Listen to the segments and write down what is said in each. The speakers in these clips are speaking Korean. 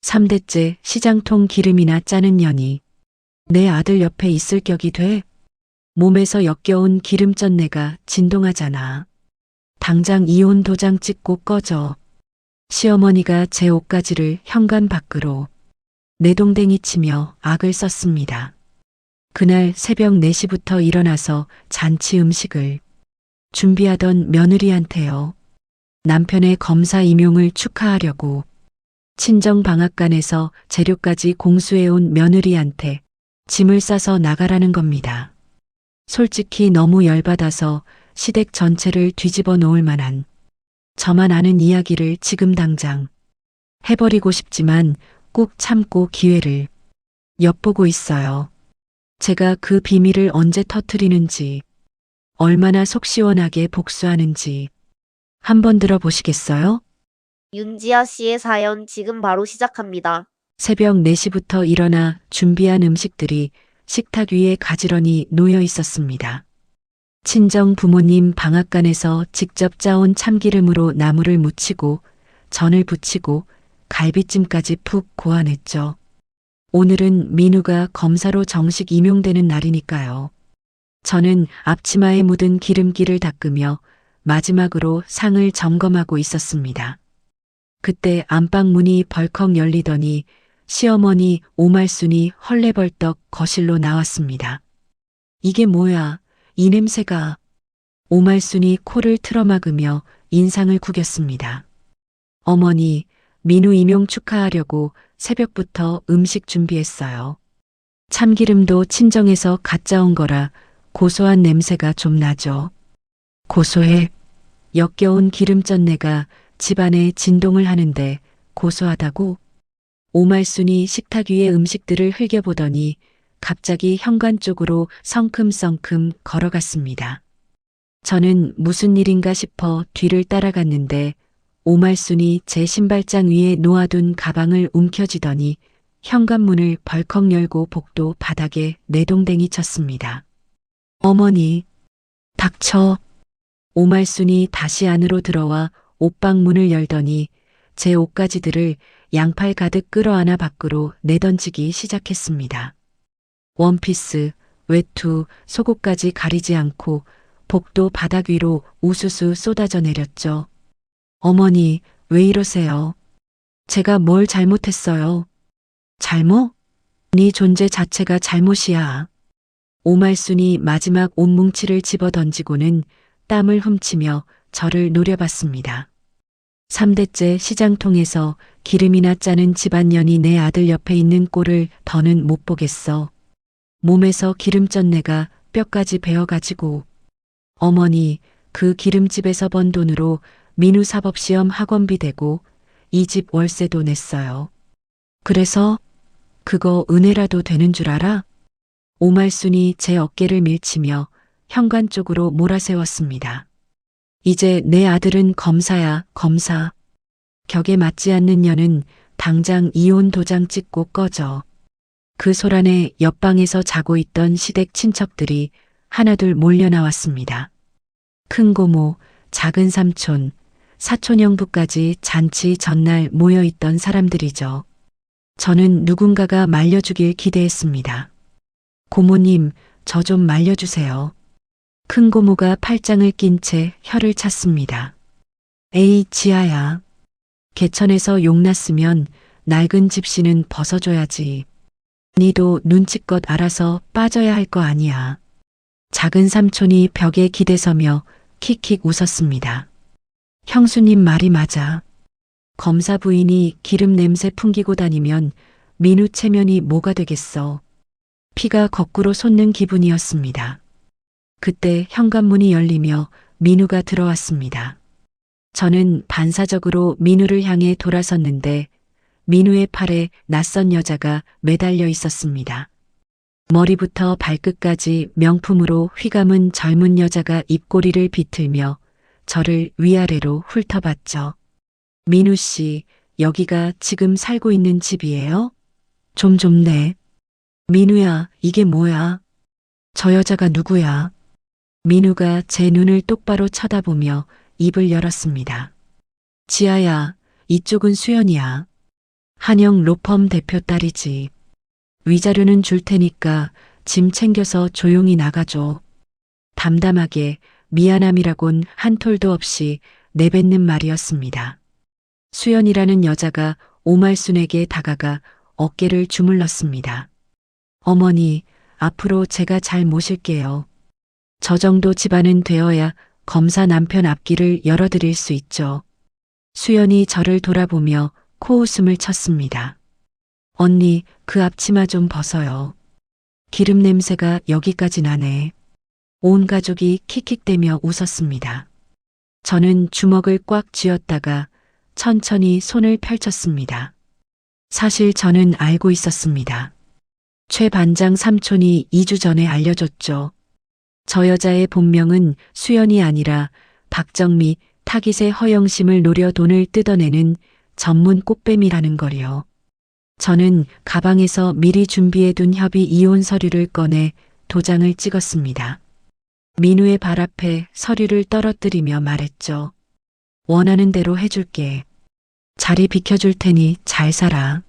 3대째 시장통 기름이나 짜는 년이 내 아들 옆에 있을 격이 돼? 몸에서 역겨운 기름전내가 진동하잖아. 당장 이혼 도장 찍고 꺼져. 시어머니가 제 옷가지를 현관 밖으로 내동댕이 치며 악을 썼습니다. 그날 새벽 4시부터 일어나서 잔치 음식을 준비하던 며느리한테요. 남편의 검사 임용을 축하하려고 친정 방앗간에서 재료까지 공수해온 며느리한테 짐을 싸서 나가라는 겁니다. 솔직히 너무 열받아서 시댁 전체를 뒤집어 놓을 만한 저만 아는 이야기를 지금 당장 해버리고 싶지만 꾹 참고 기회를 엿보고 있어요. 제가 그 비밀을 언제 터뜨리는지, 얼마나 속 시원하게 복수하는지 한번 들어보시겠어요? 윤지아 씨의 사연 지금 바로 시작합니다. 새벽 4시부터 일어나 준비한 음식들이 식탁 위에 가지런히 놓여 있었습니다. 친정 부모님 방앗간에서 직접 짜온 참기름으로 나물을 무치고 전을 부치고 갈비찜까지 푹 고안했죠. 오늘은 민우가 검사로 정식 임용되는 날이니까요. 저는 앞치마에 묻은 기름기를 닦으며 마지막으로 상을 점검하고 있었습니다. 그때 안방 문이 벌컥 열리더니 시어머니 오말순이 헐레벌떡 거실로 나왔습니다. 이게 뭐야, 이 냄새가. 오말순이 코를 틀어막으며 인상을 구겼습니다. 어머니, 민우 임용 축하하려고 새벽부터 음식 준비했어요. 참기름도 친정에서 갓 짜온 거라 고소한 냄새가 좀 나죠. 고소해. 역겨운 기름전내가 집안에 진동을 하는데 고소하다고? 오말순이 식탁 위의 음식들을 흘겨보더니 갑자기 현관 쪽으로 성큼성큼 걸어갔습니다. 저는 무슨 일인가 싶어 뒤를 따라갔는데 오말순이 제 신발장 위에 놓아둔 가방을 움켜쥐더니 현관문을 벌컥 열고 복도 바닥에 내동댕이 쳤습니다. 어머니, 닥쳐. 오말순이 다시 안으로 들어와 옷방 문을 열더니 제 옷가지들을 양팔 가득 끌어안아 밖으로 내던지기 시작했습니다. 원피스, 외투, 속옷까지 가리지 않고 복도 바닥 위로 우수수 쏟아져 내렸죠. 어머니, 왜 이러세요? 제가 뭘 잘못했어요? 잘못? 네 존재 자체가 잘못이야. 오말순이 마지막 옷뭉치를 집어 던지고는 땀을 훔치며 저를 노려봤습니다. 3대째 시장통에서 기름이나 짜는 집안년이 내 아들 옆에 있는 꼴을 더는 못 보겠어. 몸에서 기름전내가 뼈까지 베어가지고. 어머니, 그 기름집에서 번 돈으로 민우 사법시험 학원비 대고 이 집 월세도 냈어요. 그래서 그거 은혜라도 되는 줄 알아? 오말순이 제 어깨를 밀치며 현관 쪽으로 몰아세웠습니다. 이제 내 아들은 검사야, 검사. 격에 맞지 않는 년은 당장 이혼 도장 찍고 꺼져. 그 소란에 옆방에서 자고 있던 시댁 친척들이 하나둘 몰려 나왔습니다. 큰 고모, 작은 삼촌, 사촌 형부까지 잔치 전날 모여있던 사람들이죠. 저는 누군가가 말려주길 기대했습니다. 고모님, 저 좀 말려주세요. 큰 고모가 팔짱을 낀 채 혀를 찼습니다. 에이, 지아야. 개천에서 용났으면 낡은 집시는 벗어줘야지. 니도 눈치껏 알아서 빠져야 할 거 아니야. 작은 삼촌이 벽에 기대서며 킥킥 웃었습니다. 형수님 말이 맞아. 검사 부인이 기름 냄새 풍기고 다니면 민우 체면이 뭐가 되겠어. 피가 거꾸로 솟는 기분이었습니다. 그때 현관문이 열리며 민우가 들어왔습니다. 저는 반사적으로 민우를 향해 돌아섰는데 민우의 팔에 낯선 여자가 매달려 있었습니다. 머리부터 발끝까지 명품으로 휘감은 젊은 여자가 입꼬리를 비틀며 저를 위아래로 훑어봤죠. 민우 씨, 여기가 지금 살고 있는 집이에요? 좀 좁네. 민우야, 이게 뭐야? 저 여자가 누구야? 민우가 제 눈을 똑바로 쳐다보며 입을 열었습니다. 지아야, 이쪽은 수연이야. 한영 로펌 대표 딸이지. 위자료는 줄 테니까 짐 챙겨서 조용히 나가줘. 담담하게 미안함이라곤 한 톨도 없이 내뱉는 말이었습니다. 수연이라는 여자가 오말순에게 다가가 어깨를 주물렀습니다. 어머니, 앞으로 제가 잘 모실게요. 저 정도 집안은 되어야 검사 남편 앞길을 열어드릴 수 있죠. 수연이 저를 돌아보며 코웃음을 쳤습니다. 언니, 그 앞치마 좀 벗어요. 기름 냄새가 여기까지 나네. 온 가족이 킥킥대며 웃었습니다. 저는 주먹을 꽉 쥐었다가 천천히 손을 펼쳤습니다. 사실 저는 알고 있었습니다. 최 반장 삼촌이 2주 전에 알려줬죠. 저 여자의 본명은 수연이 아니라 박정미, 타깃의 허영심을 노려 돈을 뜯어내는 전문 꽃뱀이라는 거요. 저는 가방에서 미리 준비해둔 협의 이혼 서류를 꺼내 도장을 찍었습니다. 민우의 발 앞에 서류를 떨어뜨리며 말했죠. 원하는 대로 해줄게. 자리 비켜줄 테니 잘 살아.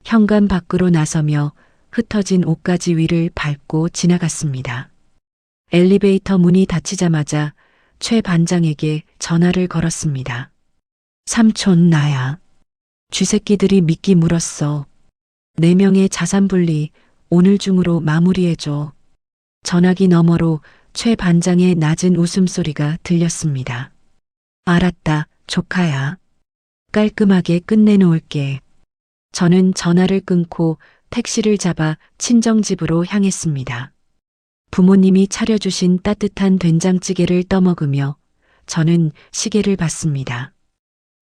현관 밖으로 나서며 흩어진 옷가지 위를 밟고 지나갔습니다. 엘리베이터 문이 닫히자마자 최 반장에게 전화를 걸었습니다. 삼촌 나야. 쥐새끼들이 미끼 물었어. 4명의 자산 분리 오늘 중으로 마무리해줘. 전화기 너머로 최 반장의 낮은 웃음소리가 들렸습니다. 알았다, 조카야. 깔끔하게 끝내놓을게. 저는 전화를 끊고 택시를 잡아 친정집으로 향했습니다. 부모님이 차려주신 따뜻한 된장찌개를 떠먹으며 저는 시계를 봤습니다.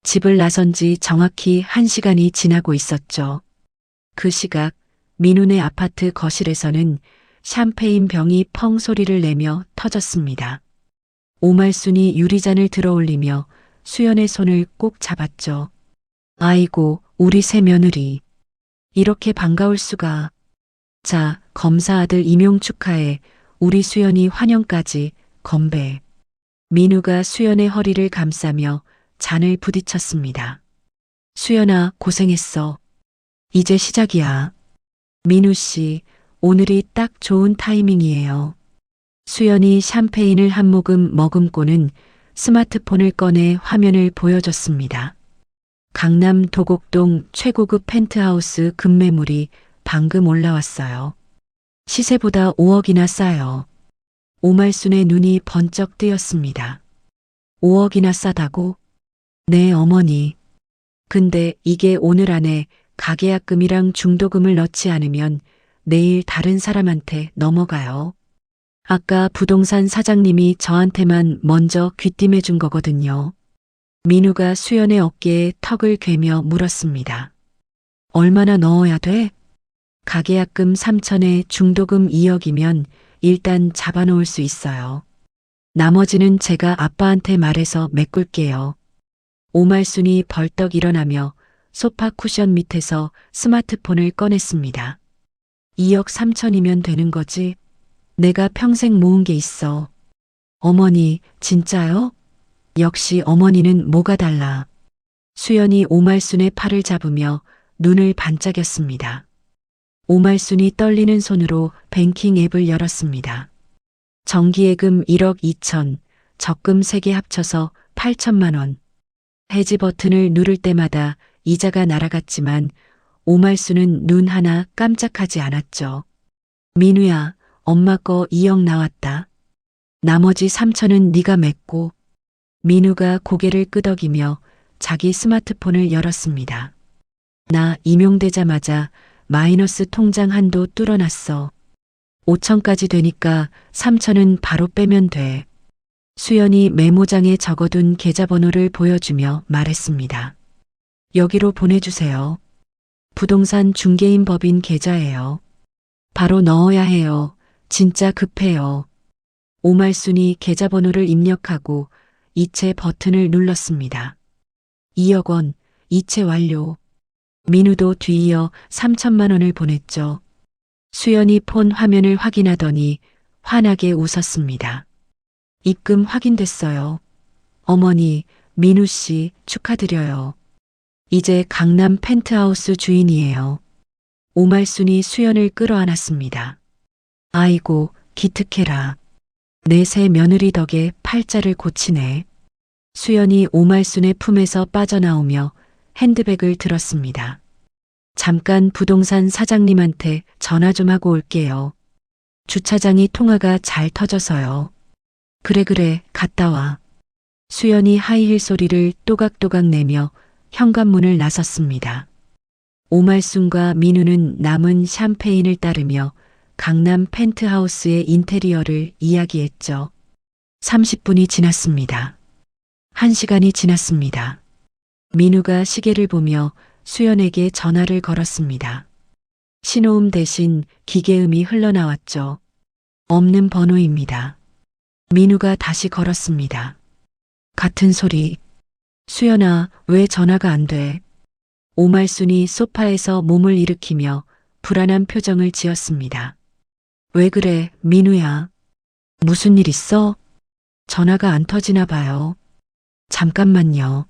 집을 나선 지 정확히 1시간이 지나고 있었죠. 그 시각 민훈의 아파트 거실에서는 샴페인 병이 펑 소리를 내며 터졌습니다. 오말순이 유리잔을 들어올리며 수연의 손을 꼭 잡았죠. 아이고, 우리 새 며느리. 이렇게 반가울 수가. 자, 검사 아들 임용 축하해. 우리 수연이 환영까지. 건배. 민우가 수연의 허리를 감싸며 잔을 부딪혔습니다. 수연아, 고생했어. 이제 시작이야. 민우 씨, 오늘이 딱 좋은 타이밍이에요. 수연이 샴페인을 한 모금 머금고는 스마트폰을 꺼내 화면을 보여줬습니다. 강남 도곡동 최고급 펜트하우스 급매물이 방금 올라왔어요. 시세보다 5억이나 싸요. 오말순의 눈이 번쩍 뜨였습니다. 5억이나 싸다고? 네, 어머니. 근데 이게 오늘 안에 가계약금이랑 중도금을 넣지 않으면 내일 다른 사람한테 넘어가요. 아까 부동산 사장님이 저한테만 먼저 귀띔해 준 거거든요. 민우가 수연의 어깨에 턱을 괴며 물었습니다. 얼마나 넣어야 돼? 가계약금 3천에 중도금 2억이면 일단 잡아놓을 수 있어요. 나머지는 제가 아빠한테 말해서 메꿀게요. 오말순이 벌떡 일어나며 소파 쿠션 밑에서 스마트폰을 꺼냈습니다. 2억 3천이면 되는 거지? 내가 평생 모은 게 있어. 어머니, 진짜요? 역시 어머니는 뭐가 달라. 수연이 오말순의 팔을 잡으며 눈을 반짝였습니다. 오말순이 떨리는 손으로 뱅킹 앱을 열었습니다. 정기예금 1억 2천, 적금 3개 합쳐서 8천만 원. 해지 버튼을 누를 때마다 이자가 날아갔지만 오말순은 눈 하나 깜짝하지 않았죠. 민우야, 엄마 거 2억 나왔다. 나머지 3천은 네가 맺고. 민우가 고개를 끄덕이며 자기 스마트폰을 열었습니다. 나 임용되자마자 마이너스 통장 한도 뚫어놨어. 5천까지 되니까 3천은 바로 빼면 돼. 수연이 메모장에 적어둔 계좌번호를 보여주며 말했습니다. 여기로 보내주세요. 부동산 중개인 법인 계좌예요. 바로 넣어야 해요. 진짜 급해요. 오말순이 계좌번호를 입력하고 이체 버튼을 눌렀습니다. 2억 원, 이체 완료. 민우도 뒤이어 3천만 원을 보냈죠. 수연이 폰 화면을 확인하더니 환하게 웃었습니다. 입금 확인됐어요. 어머니, 민우 씨 축하드려요. 이제 강남 펜트하우스 주인이에요. 오말순이 수연을 끌어안았습니다. 아이고, 기특해라. 내 새 며느리 덕에 팔자를 고치네. 수연이 오말순의 품에서 빠져나오며 핸드백을 들었습니다. 잠깐 부동산 사장님한테 전화 좀 하고 올게요. 주차장이 통화가 잘 터져서요. 그래, 갔다 와. 수연이 하이힐 소리를 또각또각 내며 현관문을 나섰습니다. 오말순과 민우는 남은 샴페인을 따르며 강남 펜트하우스의 인테리어를 이야기했죠. 30분이 지났습니다. 1시간이 지났습니다. 민우가 시계를 보며 수연에게 전화를 걸었습니다. 신호음 대신 기계음이 흘러나왔죠. 없는 번호입니다. 민우가 다시 걸었습니다. 같은 소리. 수연아, 왜 전화가 안 돼? 오말순이 소파에서 몸을 일으키며 불안한 표정을 지었습니다. 왜 그래, 민우야? 무슨 일 있어? 전화가 안 터지나 봐요. 잠깐만요.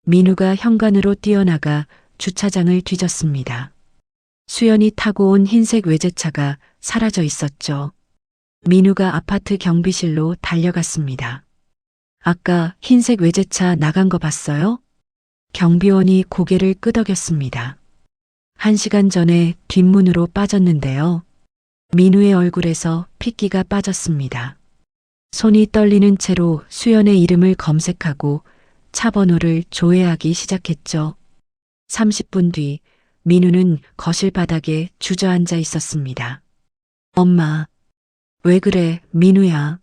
민우가 현관으로 뛰어나가 주차장을 뒤졌습니다. 수연이 타고 온 흰색 외제차가 사라져 있었죠. 민우가 아파트 경비실로 달려갔습니다. 아까 흰색 외제차 나간 거 봤어요? 경비원이 고개를 끄덕였습니다. 1시간 전에 뒷문으로 빠졌는데요. 민우의 얼굴에서 핏기가 빠졌습니다. 손이 떨리는 채로 수연의 이름을 검색하고 차 번호를 조회하기 시작했죠. 30분 뒤 민우는 거실 바닥에 주저앉아 있었습니다. 엄마, 왜 그래, 민우야?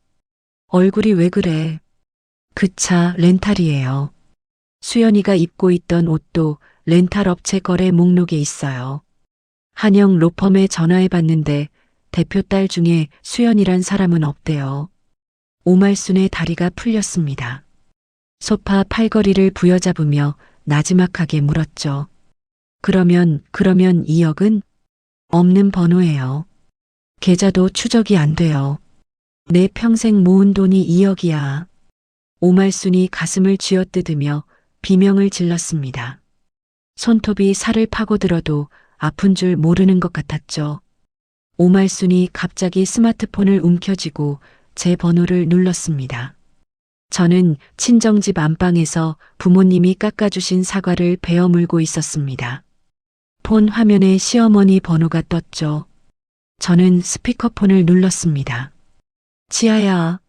얼굴이 왜 그래? 그 차 렌탈이에요. 수연이가 입고 있던 옷도 렌탈 업체 거래 목록에 있어요. 한영 로펌에 전화해봤는데 대표 딸 중에 수연이란 사람은 없대요. 오말순의 다리가 풀렸습니다. 소파 팔걸이를 부여잡으며 나지막하게 물었죠. 그러면 2억은? 없는 번호예요. 계좌도 추적이 안 돼요. 내 평생 모은 돈이 2억이야. 오말순이 가슴을 쥐어뜯으며 비명을 질렀습니다. 손톱이 살을 파고들어도 아픈 줄 모르는 것 같았죠. 오말순이 갑자기 스마트폰을 움켜쥐고 제 번호를 눌렀습니다. 저는 친정집 안방에서 부모님이 깎아주신 사과를 베어 물고 있었습니다. 폰 화면에 시어머니 번호가 떴죠. 저는 스피커폰을 눌렀습니다. 지아야,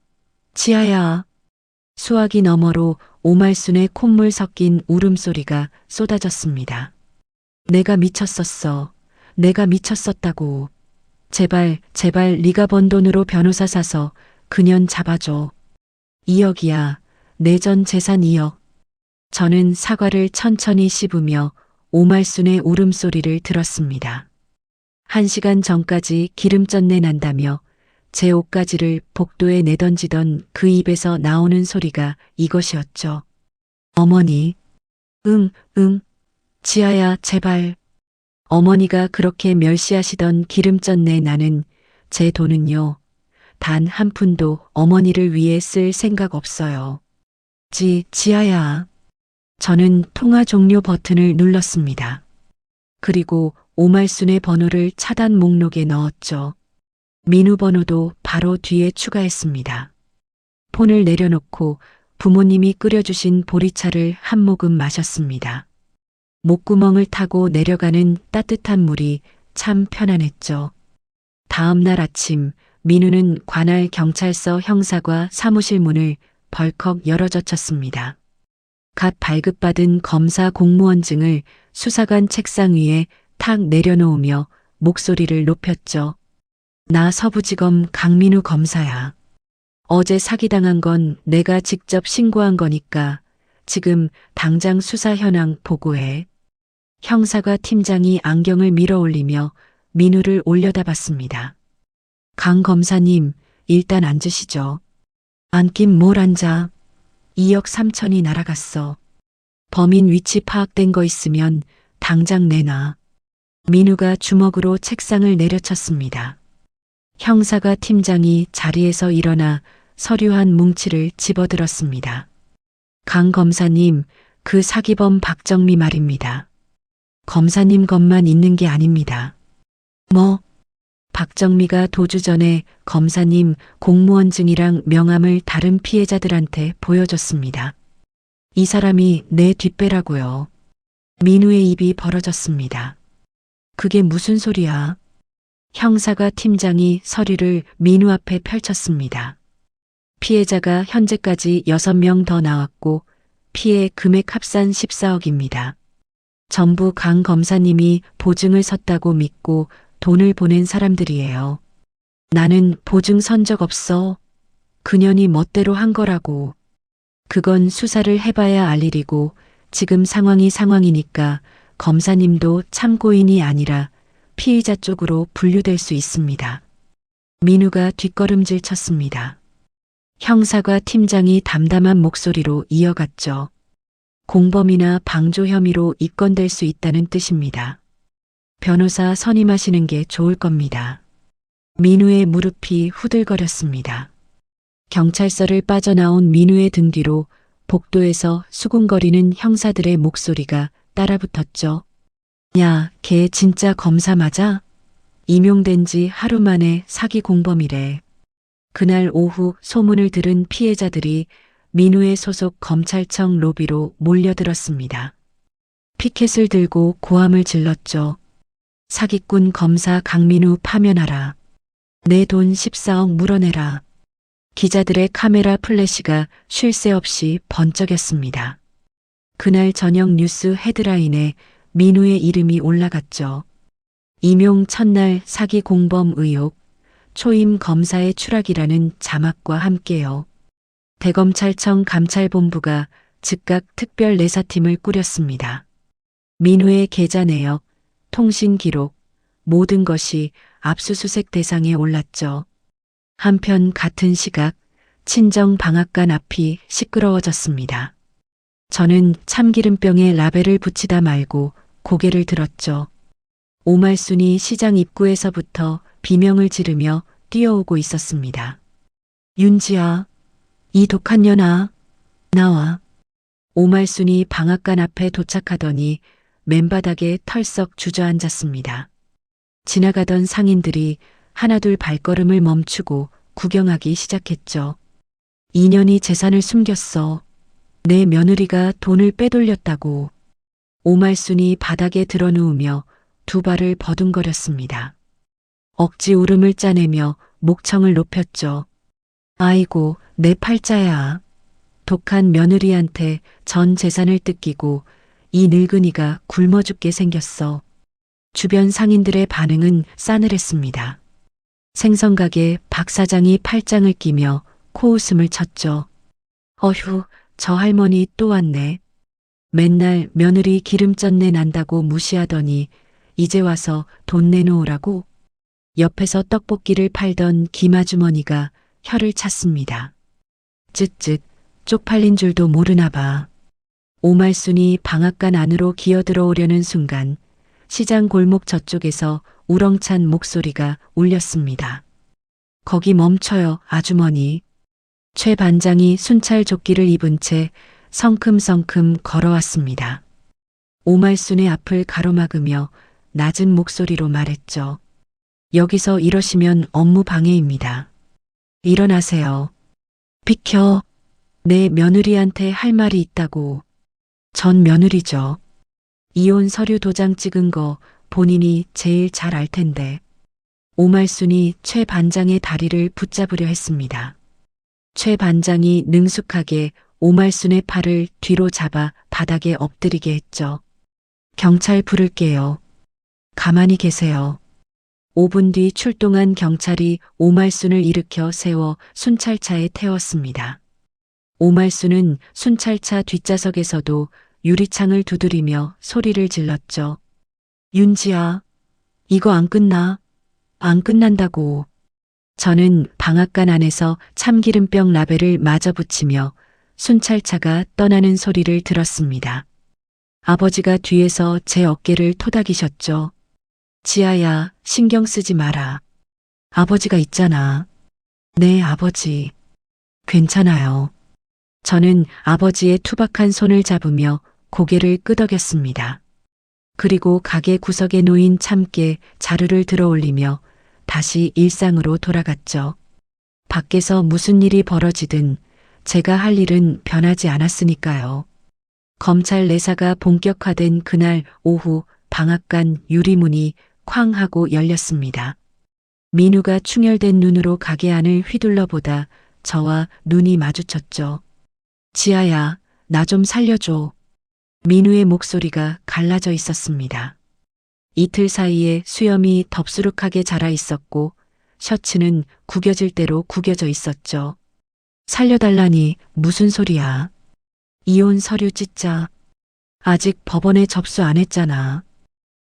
지아야. 수화기 너머로 오말순의 콧물 섞인 울음소리가 쏟아졌습니다. 내가 미쳤었어. 내가 미쳤었다고. 제발 네가 번 돈으로 변호사 사서 그년 잡아줘. 2억이야. 내 전 재산 2억. 저는 사과를 천천히 씹으며 오말순의 울음소리를 들었습니다. 1시간 전까지 기름전내 난다며 제 옷가지를 복도에 내던지던 그 입에서 나오는 소리가 이것이었죠. 어머니. 응. 지아야, 제발. 어머니가 그렇게 멸시하시던 기름전내 나는 제 돈은요. 단 한 푼도 어머니를 위해 쓸 생각 없어요. 지아야. 저는 통화 종료 버튼을 눌렀습니다. 그리고 오말순의 번호를 차단 목록에 넣었죠. 민우 번호도 바로 뒤에 추가했습니다. 폰을 내려놓고 부모님이 끓여주신 보리차를 한 모금 마셨습니다. 목구멍을 타고 내려가는 따뜻한 물이 참 편안했죠. 다음 날 아침 민우는 관할 경찰서 형사과 사무실 문을 벌컥 열어젖혔습니다. 갓 발급받은 검사 공무원증을 수사관 책상 위에 탁 내려놓으며 목소리를 높였죠. 나 서부지검 강민우 검사야. 어제 사기당한 건 내가 직접 신고한 거니까 지금 당장 수사 현황 보고해. 형사가 팀장이 안경을 밀어 올리며 민우를 올려다봤습니다. 강 검사님, 일단 앉으시죠. 앉긴 뭘 앉아. 2억 3천이 날아갔어. 범인 위치 파악된 거 있으면 당장 내놔. 민우가 주먹으로 책상을 내려쳤습니다. 형사가 팀장이 자리에서 일어나 서류 한 뭉치를 집어들었습니다. 강 검사님, 그 사기범 박정미 말입니다. 검사님 것만 있는 게 아닙니다. 뭐? 박정미가 도주 전에 검사님 공무원증이랑 명함을 다른 피해자들한테 보여줬습니다. 이 사람이 내 뒷배라고요. 민우의 입이 벌어졌습니다. 그게 무슨 소리야? 형사과 팀장이 서류를 민우 앞에 펼쳤습니다. 피해자가 현재까지 6명 더 나왔고 피해 금액 합산 14억입니다. 전부 강 검사님이 보증을 섰다고 믿고 돈을 보낸 사람들이에요. 나는 보증 선 적 없어. 그년이 멋대로 한 거라고. 그건 수사를 해봐야 알 일이고 지금 상황이니까 검사님도 참고인이 아니라 피의자 쪽으로 분류될 수 있습니다. 민우가 뒷걸음질 쳤습니다. 형사과 팀장이 담담한 목소리로 이어갔죠. 공범이나 방조 혐의로 입건될 수 있다는 뜻입니다. 변호사 선임하시는 게 좋을 겁니다. 민우의 무릎이 후들거렸습니다. 경찰서를 빠져나온 민우의 등 뒤로 복도에서 수군거리는 형사들의 목소리가 따라붙었죠. 야, 걔 진짜 검사 맞아? 임용된 지 하루 만에 사기 공범이래. 그날 오후 소문을 들은 피해자들이 민우의 소속 검찰청 로비로 몰려들었습니다. 피켓을 들고 고함을 질렀죠. 사기꾼 검사 강민우 파면하라. 내 돈 14억 물어내라. 기자들의 카메라 플래시가 쉴 새 없이 번쩍였습니다. 그날 저녁 뉴스 헤드라인에 민우의 이름이 올라갔죠. 임용 첫날 사기 공범 의혹, 초임 검사의 추락이라는 자막과 함께요. 대검찰청 감찰본부가 즉각 특별 내사팀을 꾸렸습니다. 민우의 계좌 내역, 통신 기록, 모든 것이 압수수색 대상에 올랐죠. 한편 같은 시각 친정 방앗간 앞이 시끄러워졌습니다. 저는 참기름병에 라벨을 붙이다 말고 고개를 들었죠. 오말순이 시장 입구에서부터 비명을 지르며 뛰어오고 있었습니다. 윤지아, 이 독한 년아, 나와. 오말순이 방앗간 앞에 도착하더니 맨바닥에 털썩 주저앉았습니다. 지나가던 상인들이 하나둘 발걸음을 멈추고 구경하기 시작했죠. 2년이 재산을 숨겼어. 내 며느리가 돈을 빼돌렸다고. 오말순이 바닥에 드러누우며 두 발을 버둥거렸습니다. 억지 울음을 짜내며 목청을 높였죠. 아이고, 내 팔자야. 독한 며느리한테 전 재산을 뜯기고 이 늙은이가 굶어 죽게 생겼어. 주변 상인들의 반응은 싸늘했습니다. 생선가게 박 사장이 팔짱을 끼며 코웃음을 쳤죠. 어휴, 저 할머니 또 왔네. 맨날 며느리 기름전내 난다고 무시하더니 이제 와서 돈 내놓으라고? 옆에서 떡볶이를 팔던 김아주머니가 혀를 찼습니다. 쯧쯧, 쪽팔린 줄도 모르나 봐. 오말순이 방앗간 안으로 기어들어오려는 순간 시장 골목 저쪽에서 우렁찬 목소리가 울렸습니다. 거기 멈춰요, 아주머니. 최 반장이 순찰 조끼를 입은 채 성큼성큼 걸어왔습니다. 오말순의 앞을 가로막으며 낮은 목소리로 말했죠. 여기서 이러시면 업무 방해입니다. 일어나세요. 비켜. 내 며느리한테 할 말이 있다고. 전 며느리죠. 이혼 서류 도장 찍은 거 본인이 제일 잘 알 텐데. 오말순이 최 반장의 다리를 붙잡으려 했습니다. 최 반장이 능숙하게 오말순의 팔을 뒤로 잡아 바닥에 엎드리게 했죠. 경찰 부를게요. 가만히 계세요. 5분 뒤 출동한 경찰이 오말순을 일으켜 세워 순찰차에 태웠습니다. 오말순은 순찰차 뒷좌석에서도 유리창을 두드리며 소리를 질렀죠. 윤지아, 이거 안 끝나. 안 끝난다고. 저는 방앗간 안에서 참기름병 라벨을 마저 붙이며 순찰차가 떠나는 소리를 들었습니다. 아버지가 뒤에서 제 어깨를 토닥이셨죠. 지아야, 신경 쓰지 마라. 아버지가 있잖아. 네, 아버지. 괜찮아요. 저는 아버지의 투박한 손을 잡으며 고개를 끄덕였습니다. 그리고 가게 구석에 놓인 참깨 자루를 들어 올리며 다시 일상으로 돌아갔죠. 밖에서 무슨 일이 벌어지든 제가 할 일은 변하지 않았으니까요. 검찰 내사가 본격화된 그날 오후 방앗간 유리문이 쾅 하고 열렸습니다. 민우가 충혈된 눈으로 가게 안을 휘둘러 보다 저와 눈이 마주쳤죠. 지아야, 나 좀 살려줘. 민우의 목소리가 갈라져 있었습니다. 이틀 사이에 수염이 덥수룩하게 자라 있었고 셔츠는 구겨질 대로 구겨져 있었죠. 살려달라니 무슨 소리야. 이혼 서류 찢자. 아직 법원에 접수 안 했잖아.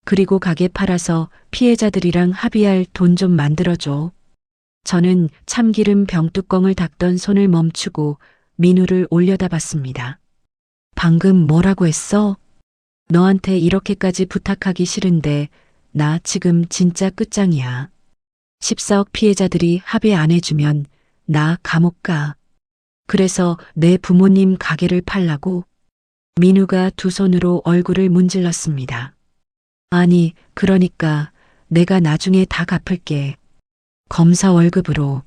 그리고 가게 팔아서 피해자들이랑 합의할 돈 좀 만들어줘. 저는 참기름 병뚜껑을 닦던 손을 멈추고 민우를 올려다봤습니다. 방금 뭐라고 했어? 너한테 이렇게까지 부탁하기 싫은데 나 지금 진짜 끝장이야. 14억 피해자들이 합의 안 해주면 나 감옥 가. 그래서 내 부모님 가게를 팔라고? 민우가 두 손으로 얼굴을 문질렀습니다. 아니, 그러니까 내가 나중에 다 갚을게. 검사 월급으로.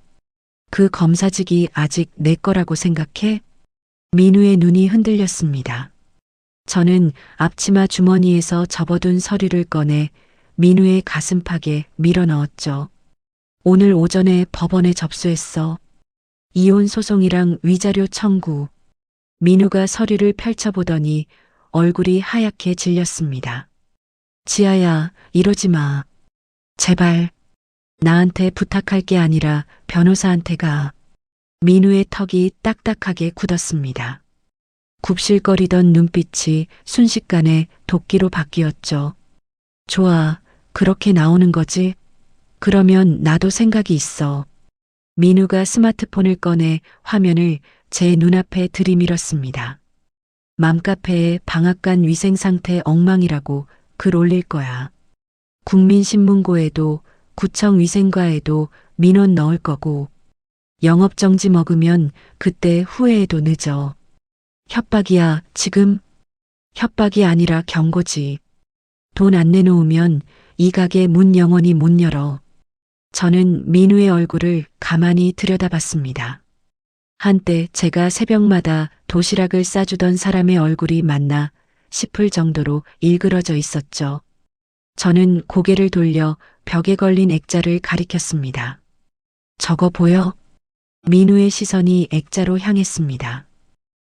그 검사직이 아직 내 거라고 생각해? 민우의 눈이 흔들렸습니다. 저는 앞치마 주머니에서 접어둔 서류를 꺼내 민우의 가슴팍에 밀어 넣었죠. 오늘 오전에 법원에 접수했어. 이혼 소송이랑 위자료 청구. 민우가 서류를 펼쳐보더니 얼굴이 하얗게 질렸습니다. 지아야, 이러지 마. 제발. 나한테 부탁할 게 아니라 변호사한테 가. 민우의 턱이 딱딱하게 굳었습니다. 굽실거리던 눈빛이 순식간에 도끼로 바뀌었죠. 좋아, 그렇게 나오는 거지? 그러면 나도 생각이 있어. 민우가 스마트폰을 꺼내 화면을 제 눈앞에 들이밀었습니다. 맘카페에 방앗간 위생 상태 엉망이라고 글 올릴 거야. 국민신문고에도 구청 위생과에도 민원 넣을 거고 영업정지 먹으면 그때 후회해도 늦어. 협박이야, 지금? 협박이 아니라 경고지. 돈 안 내놓으면 이 가게 문 영원히 못 열어. 저는 민우의 얼굴을 가만히 들여다봤습니다. 한때 제가 새벽마다 도시락을 싸주던 사람의 얼굴이 맞나 싶을 정도로 일그러져 있었죠. 저는 고개를 돌려 벽에 걸린 액자를 가리켰습니다. 저거 보여? 민우의 시선이 액자로 향했습니다.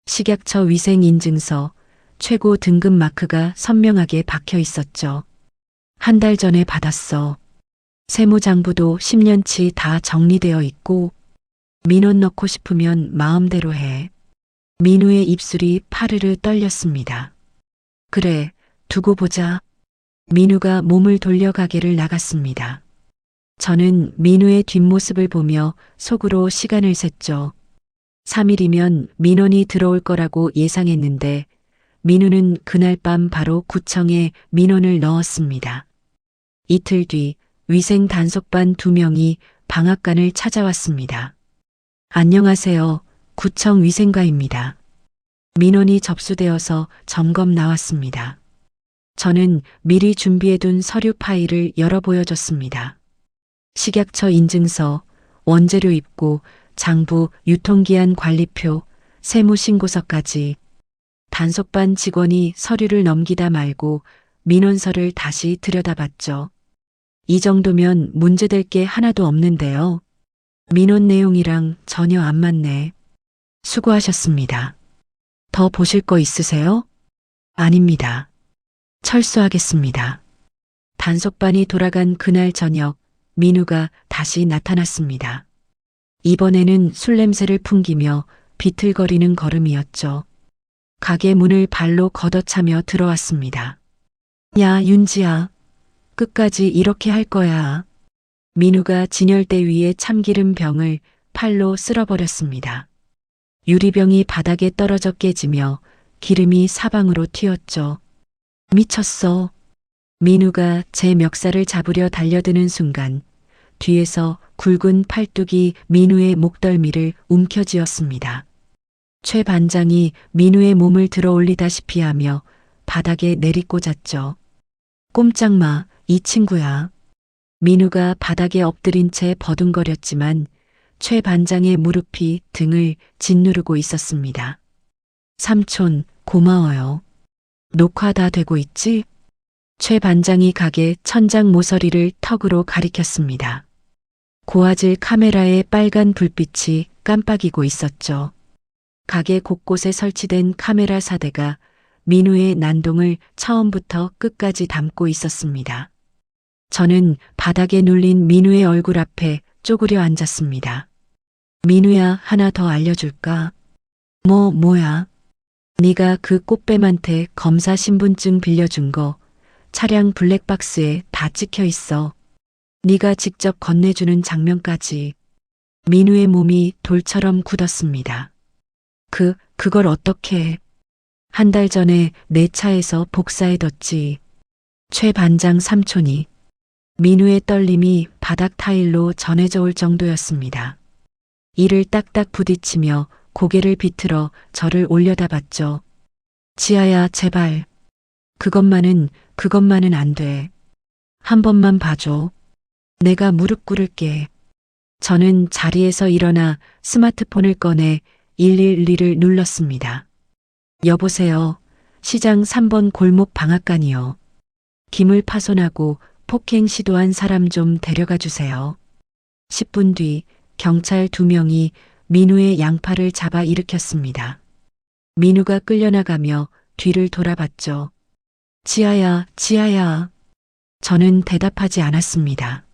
식약처 위생인증서 최고 등급 마크가 선명하게 박혀 있었죠. 한 달 전에 받았어. 세무장부도 10년치 다 정리되어 있고 민원 넣고 싶으면 마음대로 해. 민우의 입술이 파르르 떨렸습니다. 그래, 두고 보자. 민우가 몸을 돌려 가게를 나갔습니다. 저는 민우의 뒷모습을 보며 속으로 시간을 셌죠. 3일이면 민원이 들어올 거라고 예상했는데 민우는 그날 밤 바로 구청에 민원을 넣었습니다. 이틀 뒤 위생 단속반 2명이 방앗간을 찾아왔습니다. 안녕하세요. 구청 위생과입니다. 민원이 접수되어서 점검 나왔습니다. 저는 미리 준비해둔 서류 파일을 열어 보여줬습니다. 식약처 인증서, 원재료 입고, 장부, 유통기한 관리표, 세무신고서까지. 단속반 직원이 서류를 넘기다 말고 민원서를 다시 들여다봤죠. 이 정도면 문제될 게 하나도 없는데요. 민원 내용이랑 전혀 안 맞네. 수고하셨습니다. 더 보실 거 있으세요? 아닙니다. 철수하겠습니다. 단속반이 돌아간 그날 저녁 민우가 다시 나타났습니다. 이번에는 술 냄새를 풍기며 비틀거리는 걸음이었죠. 가게 문을 발로 걷어차며 들어왔습니다. 야, 윤지야. 끝까지 이렇게 할 거야. 민우가 진열대 위에 참기름 병을 팔로 쓸어버렸습니다. 유리병이 바닥에 떨어져 깨지며 기름이 사방으로 튀었죠. 미쳤어. 민우가 제 멱살을 잡으려 달려드는 순간 뒤에서 굵은 팔뚝이 민우의 목덜미를 움켜쥐었습니다. 최 반장이 민우의 몸을 들어 올리다시피 하며 바닥에 내리꽂았죠. 꼼짝 마, 이 친구야. 민우가 바닥에 엎드린 채 버둥거렸지만 최 반장의 무릎이 등을 짓누르고 있었습니다. 삼촌, 고마워요. 녹화 다 되고 있지? 최 반장이 가게 천장 모서리를 턱으로 가리켰습니다. 고화질 카메라의 빨간 불빛이 깜빡이고 있었죠. 가게 곳곳에 설치된 카메라 사대가 민우의 난동을 처음부터 끝까지 담고 있었습니다. 저는 바닥에 눌린 민우의 얼굴 앞에 쪼그려 앉았습니다. 민우야, 하나 더 알려줄까? 뭐야? 네가 그 꽃뱀한테 검사 신분증 빌려준 거 차량 블랙박스에 다 찍혀 있어. 네가 직접 건네주는 장면까지. 민우의 몸이 돌처럼 굳었습니다. 그걸 어떻게 해? 한 달 전에 내 차에서 복사해뒀지. 최 반장 삼촌이. 민우의 떨림이 바닥 타일로 전해져 올 정도였습니다. 이를 딱딱 부딪히며 고개를 비틀어 저를 올려다봤죠. 지아야, 제발. 그것만은 안 돼. 한 번만 봐줘. 내가 무릎 꿇을게. 저는 자리에서 일어나 스마트폰을 꺼내 112를 눌렀습니다. 여보세요. 시장 3번 골목 방앗간이요. 기물 파손하고 폭행 시도한 사람 좀 데려가 주세요. 10분 뒤 경찰 2명이 민우의 양팔을 잡아 일으켰습니다. 민우가 끌려나가며 뒤를 돌아봤죠. 지아야. 저는 대답하지 않았습니다.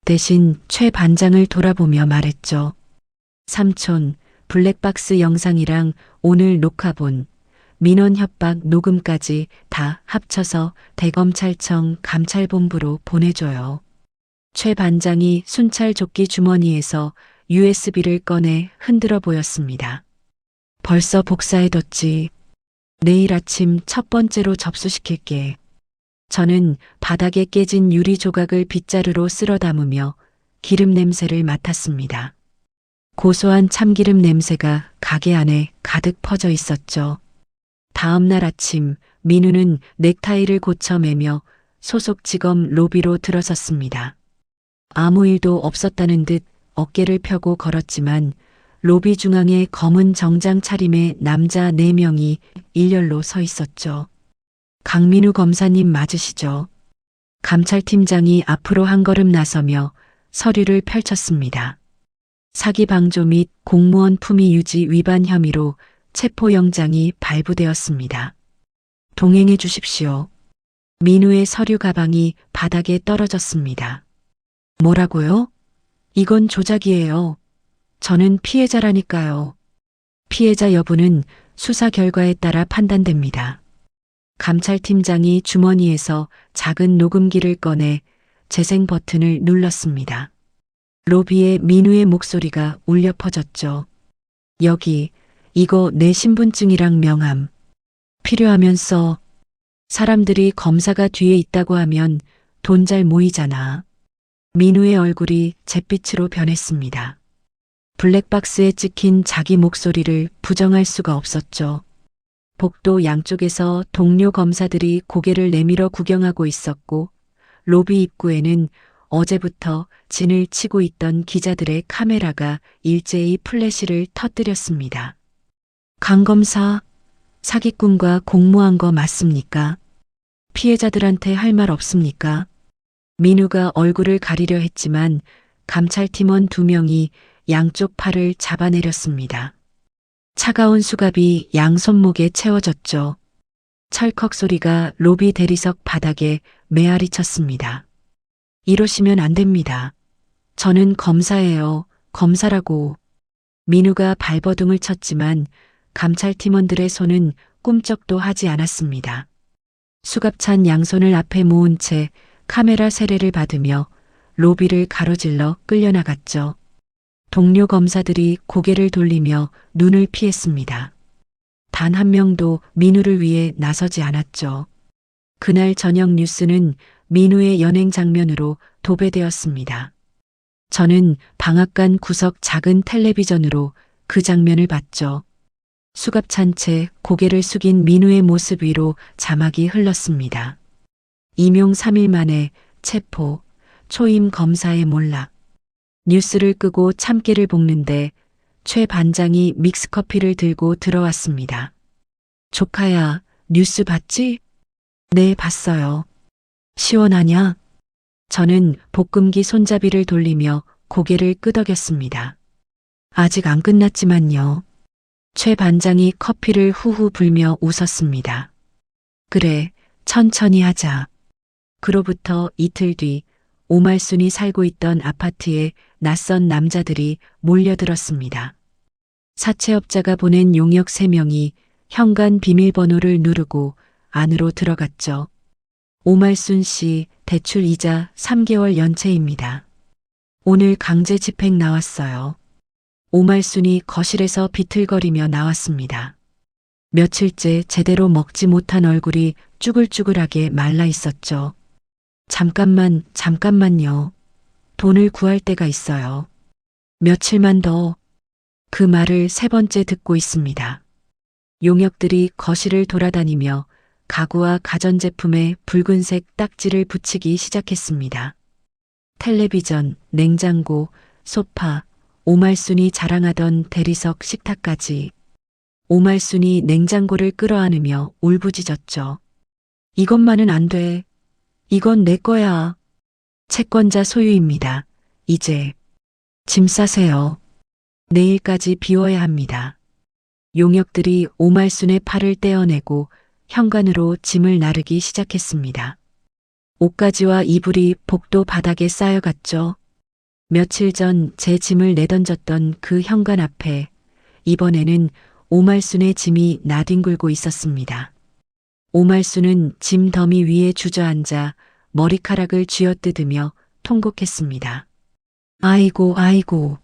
대신 최 반장을 돌아보며 말했죠. 삼촌, 블랙박스 영상이랑 오늘 녹화본, 민원 협박 녹음까지 다 합쳐서 대검찰청 감찰본부로 보내줘요. 최 반장이 순찰 조끼 주머니에서 USB를 꺼내 흔들어 보였습니다. 벌써 복사해뒀지. 내일 아침 첫 번째로 접수시킬게. 저는 바닥에 깨진 유리 조각을 빗자루로 쓸어 담으며 기름 냄새를 맡았습니다. 고소한 참기름 냄새가 가게 안에 가득 퍼져 있었죠. 다음 날 아침 민우는 넥타이를 고쳐 매며 소속직업 로비로 들어섰습니다. 아무 일도 없었다는 듯 어깨를 펴고 걸었지만 로비 중앙에 검은 정장 차림의 남자 4명이 일렬로 서 있었죠. 강민우 검사님 맞으시죠? 감찰팀장이 앞으로 한 걸음 나서며 서류를 펼쳤습니다. 사기 방조 및 공무원 품위 유지 위반 혐의로 체포영장이 발부되었습니다. 동행해 주십시오. 민우의 서류 가방이 바닥에 떨어졌습니다. 뭐라고요? 이건 조작이에요. 저는 피해자라니까요. 피해자 여부는 수사 결과에 따라 판단됩니다. 감찰팀장이 주머니에서 작은 녹음기를 꺼내 재생 버튼을 눌렀습니다. 로비에 민우의 목소리가 울려 퍼졌죠. 여기, 이거 내 신분증이랑 명함. 필요하면 써. 사람들이 검사가 뒤에 있다고 하면 돈 잘 모이잖아. 민우의 얼굴이 잿빛으로 변했습니다. 블랙박스에 찍힌 자기 목소리를 부정할 수가 없었죠. 복도 양쪽에서 동료 검사들이 고개를 내밀어 구경하고 있었고 로비 입구에는 어제부터 진을 치고 있던 기자들의 카메라가 일제히 플래시를 터뜨렸습니다. 강 검사, 사기꾼과 공모한 거 맞습니까? 피해자들한테 할 말 없습니까? 민우가 얼굴을 가리려 했지만 감찰팀원 2명이 양쪽 팔을 잡아내렸습니다. 차가운 수갑이 양 손목에 채워졌죠. 철컥 소리가 로비 대리석 바닥에 메아리 쳤습니다. 이러시면 안 됩니다. 저는 검사예요. 검사라고. 민우가 발버둥을 쳤지만 감찰팀원들의 손은 꿈쩍도 하지 않았습니다. 수갑찬 양손을 앞에 모은 채 카메라 세례를 받으며 로비를 가로질러 끌려나갔죠. 동료 검사들이 고개를 돌리며 눈을 피했습니다. 단 한 명도 민우를 위해 나서지 않았죠. 그날 저녁 뉴스는 민우의 연행 장면으로 도배되었습니다. 저는 방앗간 구석 작은 텔레비전으로 그 장면을 봤죠. 수갑 찬 채 고개를 숙인 민우의 모습 위로 자막이 흘렀습니다. 임용 3일 만에 체포, 초임 검사의 몰락. 뉴스를 끄고 참깨를 볶는데 최 반장이 믹스커피를 들고 들어왔습니다. 조카야, 뉴스 봤지? 네, 봤어요. 시원하냐? 저는 볶음기 손잡이를 돌리며 고개를 끄덕였습니다. 아직 안 끝났지만요. 최 반장이 커피를 후후 불며 웃었습니다. 그래, 천천히 하자. 그로부터 이틀 뒤 오말순이 살고 있던 아파트에 낯선 남자들이 몰려들었습니다. 사채업자가 보낸 용역 3명이 현관 비밀번호를 누르고 안으로 들어갔죠. 오말순 씨 대출 이자 3개월 연체입니다. 오늘 강제 집행 나왔어요. 오말순이 거실에서 비틀거리며 나왔습니다. 며칠째 제대로 먹지 못한 얼굴이 쭈글쭈글하게 말라 있었죠. 잠깐만요. 돈을 구할 데가 있어요. 며칠만 더. 그 말을 3번째 듣고 있습니다. 용역들이 거실을 돌아다니며 가구와 가전제품에 붉은색 딱지를 붙이기 시작했습니다. 텔레비전, 냉장고, 소파, 오말순이 자랑하던 대리석 식탁까지. 오말순이 냉장고를 끌어안으며 울부짖었죠. 이것만은 안 돼. 이건 내 거야. 채권자 소유입니다. 이제 짐 싸세요. 내일까지 비워야 합니다. 용역들이 오말순의 팔을 떼어내고 현관으로 짐을 나르기 시작했습니다. 옷가지와 이불이 복도 바닥에 쌓여갔죠. 며칠 전 제 짐을 내던졌던 그 현관 앞에 이번에는 오말순의 짐이 나뒹굴고 있었습니다. 오말순은 짐 더미 위에 주저앉아 머리카락을 쥐어뜯으며 통곡했습니다. 아이고,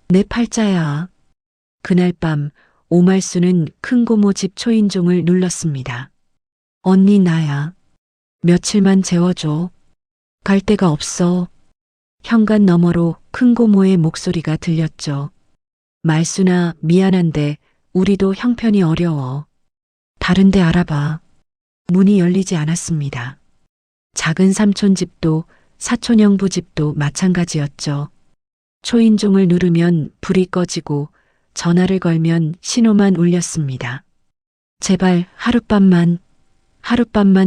내 팔자야. 그날 밤 오말순은 큰 고모 집 초인종을 눌렀습니다. 언니 나야. 며칠만 재워줘. 갈 데가 없어. 현관 너머로 큰 고모의 목소리가 들렸죠. 말순아, 미안한데 우리도 형편이 어려워. 다른 데 알아봐. 문이 열리지 않았습니다. 작은 삼촌 집도 사촌 형부 집도 마찬가지였죠. 초인종을 누르면 불이 꺼지고 전화를 걸면 신호만 울렸습니다. 제발 하룻밤만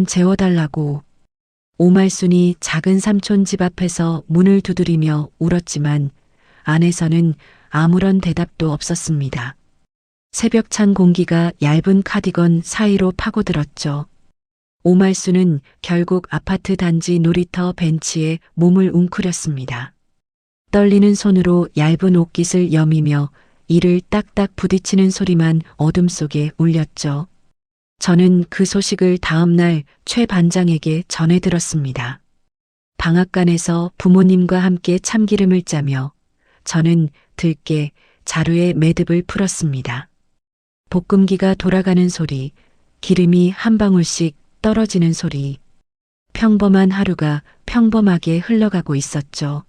재워달라고. 오말순이 작은 삼촌 집 앞에서 문을 두드리며 울었지만 안에서는 아무런 대답도 없었습니다. 새벽찬 공기가 얇은 카디건 사이로 파고들었죠. 오말순은 결국 아파트 단지 놀이터 벤치에 몸을 웅크렸습니다. 떨리는 손으로 얇은 옷깃을 여미며 이를 딱딱 부딪히는 소리만 어둠 속에 울렸죠. 저는 그 소식을 다음 날 최 반장에게 전해 들었습니다. 방앗간에서 부모님과 함께 참기름을 짜며 저는 들깨, 자루에 매듭을 풀었습니다. 볶음기가 돌아가는 소리, 기름이 한 방울씩 떨어지는 소리. 평범한 하루가 평범하게 흘러가고 있었죠.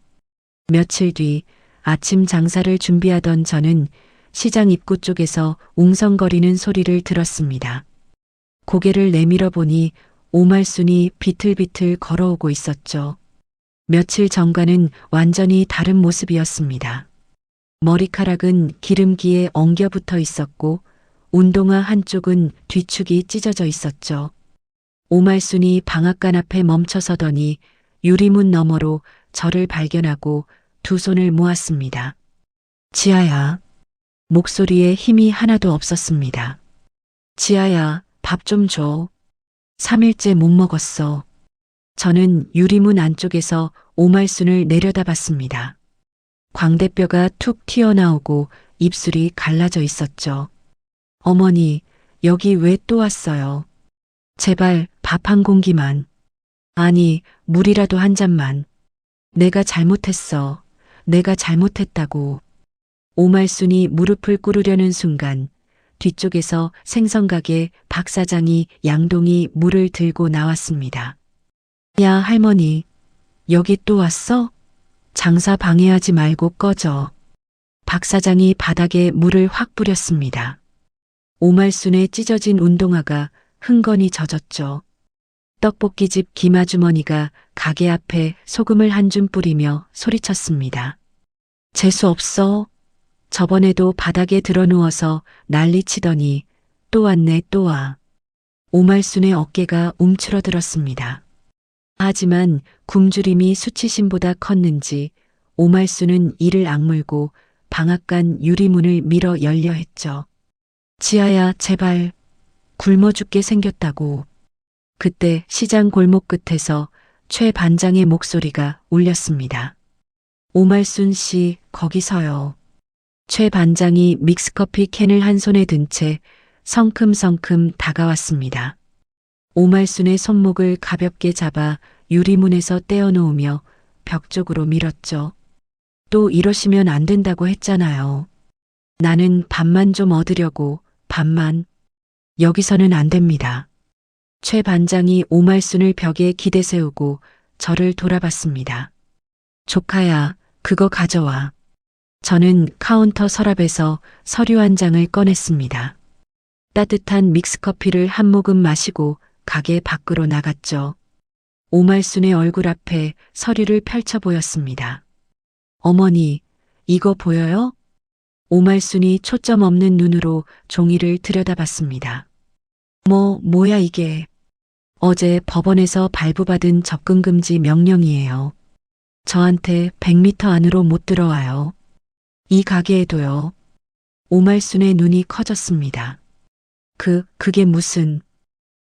며칠 뒤 아침 장사를 준비하던 저는 시장 입구 쪽에서 웅성거리는 소리를 들었습니다. 고개를 내밀어 보니 오말순이 비틀비틀 걸어오고 있었죠. 며칠 전과는 완전히 다른 모습이었습니다. 머리카락은 기름기에 엉겨 붙어 있었고 운동화 한쪽은 뒤축이 찢어져 있었죠. 오말순이 방앗간 앞에 멈춰서더니 유리문 너머로 저를 발견하고 두 손을 모았습니다. 지아야. 목소리에 힘이 하나도 없었습니다. 지아야, 밥 좀 줘. 3일째 못 먹었어. 저는 유리문 안쪽에서 오말순을 내려다봤습니다. 광대뼈가 툭 튀어나오고 입술이 갈라져 있었죠. 어머니, 여기 왜 또 왔어요? 제발 밥 한 공기만. 아니, 물이라도 한 잔만. 내가 잘못했어. 내가 잘못했다고. 오말순이 무릎을 꿇으려는 순간 뒤쪽에서 생선가게 박 사장이 양동이 물을 들고 나왔습니다. 야, 할머니. 여기 또 왔어? 장사 방해하지 말고 꺼져. 박 사장이 바닥에 물을 확 뿌렸습니다. 오말순의 찢어진 운동화가 흥건히 젖었죠. 떡볶이집 김아주머니가 가게 앞에 소금을 한 줌 뿌리며 소리쳤습니다. 재수 없어. 저번에도 바닥에 드러누워서 난리치더니 또 왔네 또 와. 오말순의 어깨가 움츠러들었습니다. 하지만 굶주림이 수치심보다 컸는지 오말순은 이를 악물고 방앗간 유리문을 밀어 열려 했죠. 지아야 제발 굶어 죽게 생겼다고. 그때 시장 골목 끝에서 최 반장의 목소리가 울렸습니다. 오말순 씨 거기서요. 최 반장이 믹스커피 캔을 한 손에 든 채 성큼성큼 다가왔습니다. 오말순의 손목을 가볍게 잡아 유리문에서 떼어놓으며 벽 쪽으로 밀었죠. 또 이러시면 안 된다고 했잖아요. 나는 밥만 좀 얻으려고 밥만. 여기서는 안 됩니다. 최 반장이 오말순을 벽에 기대 세우고 저를 돌아봤습니다. 조카야, 그거 가져와. 저는 카운터 서랍에서 서류 한 장을 꺼냈습니다. 따뜻한 믹스커피를 한 모금 마시고 가게 밖으로 나갔죠. 오말순의 얼굴 앞에 서류를 펼쳐 보였습니다. 어머니, 이거 보여요? 오말순이 초점 없는 눈으로 종이를 들여다봤습니다. 뭐야 이게. 어제 법원에서 발부받은 접근금지 명령이에요. 저한테 100m 안으로 못 들어와요. 이 가게에도요. 오말순의 눈이 커졌습니다. 그게 무슨.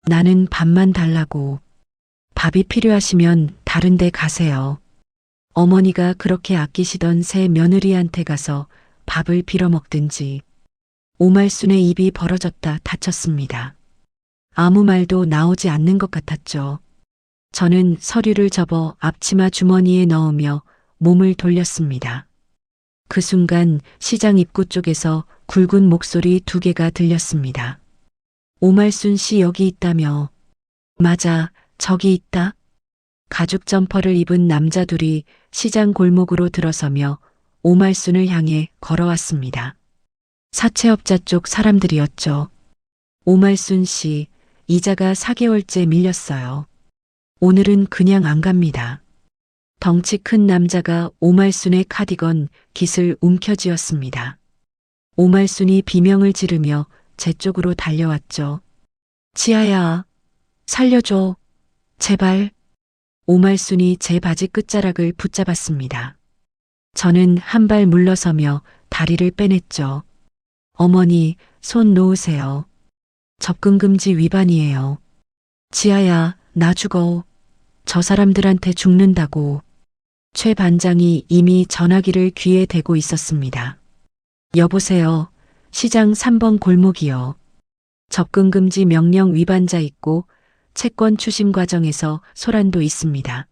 나는 밥만 달라고. 밥이 필요하시면 다른 데 가세요. 어머니가 그렇게 아끼시던 새 며느리한테 가서 밥을 빌어먹든지. 오말순의 입이 벌어졌다 닫혔습니다. 아무 말도 나오지 않는 것 같았죠. 저는 서류를 접어 앞치마 주머니에 넣으며 몸을 돌렸습니다. 그 순간 시장 입구 쪽에서 굵은 목소리 2개가 들렸습니다. 오말순 씨 여기 있다며. 맞아, 저기 있다. 가죽 점퍼를 입은 남자 둘이 시장 골목으로 들어서며 오말순을 향해 걸어왔습니다. 사채업자 쪽 사람들이었죠. 오말순 씨, 이자가 4개월째 밀렸어요. 오늘은 그냥 안 갑니다. 덩치 큰 남자가 오말순의 카디건 깃을 움켜쥐었습니다. 오말순이 비명을 지르며 제 쪽으로 달려왔죠. 지아야, 살려줘. 제발. 오말순이 제 바지 끝자락을 붙잡았습니다. 저는 한 발 물러서며 다리를 빼냈죠. 어머니, 손 놓으세요. 접근금지 위반이에요. 지아야, 나 죽어. 저 사람들한테 죽는다고. 최 반장이 이미 전화기를 귀에 대고 있었습니다. 여보세요. 시장 3번 골목이요. 접근금지 명령 위반자 있고 채권 추심 과정에서 소란도 있습니다.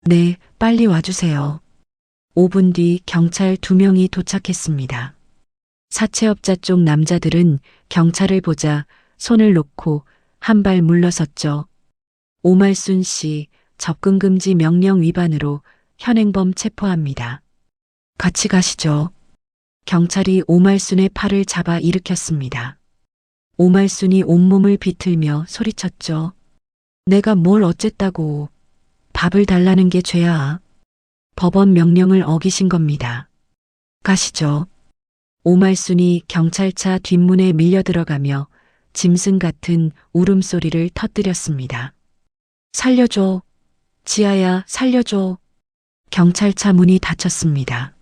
네, 빨리 와주세요. 5분 뒤 경찰 2명이 도착했습니다. 사채업자 쪽 남자들은 경찰을 보자 손을 놓고 한 발 물러섰죠. 오말순 씨 접근금지 명령 위반으로 현행범 체포합니다. 같이 가시죠. 경찰이 오말순의 팔을 잡아 일으켰습니다. 오말순이 온몸을 비틀며 소리쳤죠. 내가 뭘 어쨌다고. 밥을 달라는 게 죄야. 법원 명령을 어기신 겁니다. 가시죠. 오말순이 경찰차 뒷문에 밀려 들어가며 짐승 같은 울음소리를 터뜨렸습니다. 살려줘. 지아야, 살려줘. 경찰차 문이 닫혔습니다.